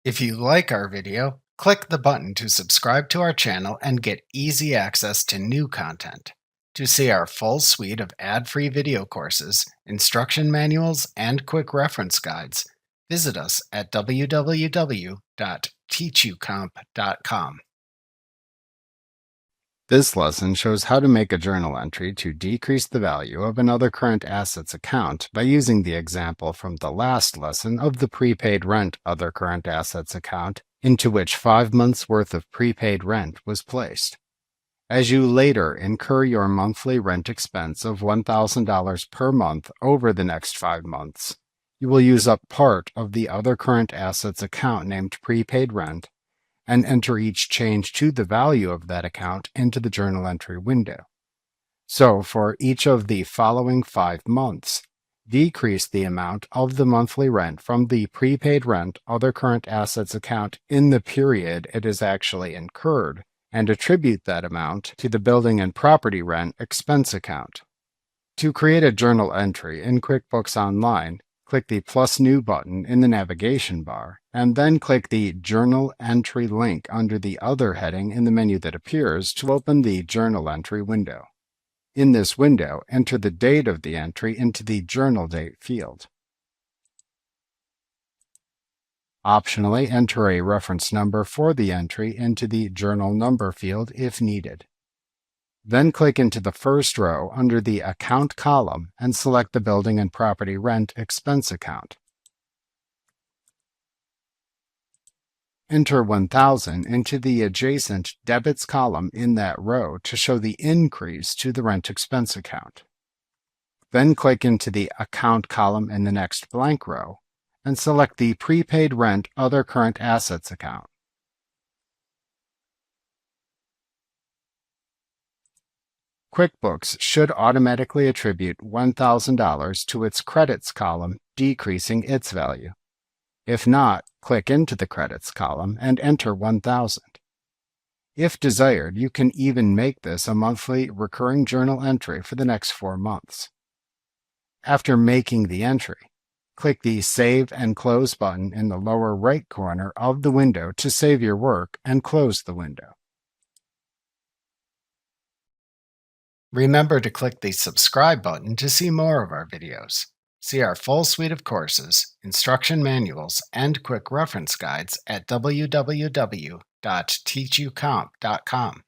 If you like our video, click the button to subscribe to our channel and get easy access to new content. To see our full suite of ad-free video courses, instruction manuals, and quick reference guides, visit us at www.teachucomp.com. This lesson shows how to make a journal entry to decrease the value of an other current assets account by using the example from the last lesson of the prepaid rent other current assets account into which 5 months' worth of prepaid rent was placed. As you later incur your monthly rent expense of $1,000 per month over the next 5 months, you will use up part of the other current assets account named prepaid rent and enter each change to the value of that account into the journal entry window. So for each of the following 5 months, decrease the amount of the monthly rent from the prepaid rent other current assets account in the period it is actually incurred, and attribute that amount to the building and property rent expense account. To create a journal entry in QuickBooks Online, click the plus new button in the navigation bar, and then click the Journal Entry link under the Other heading in the menu that appears to open the Journal Entry window. In this window, enter the date of the entry into the Journal Date field. Optionally, enter a reference number for the entry into the Journal Number field if needed. Then click into the first row under the Account column and select the Building and Property Rent Expense account. Enter 1,000 into the adjacent Debits column in that row to show the increase to the rent expense account. Then click into the Account column in the next blank row and select the Prepaid Rent Other Current Assets account. QuickBooks should automatically attribute $1,000 to its Credits column, decreasing its value. If not, click into the Credits column and enter 1,000. If desired, you can even make this a monthly recurring journal entry for the next 4 months. After making the entry, click the Save and Close button in the lower right corner of the window to save your work and close the window. Remember to click the subscribe button to see more of our videos. See our full suite of courses, instruction manuals, and quick reference guides at www.teachucomp.com.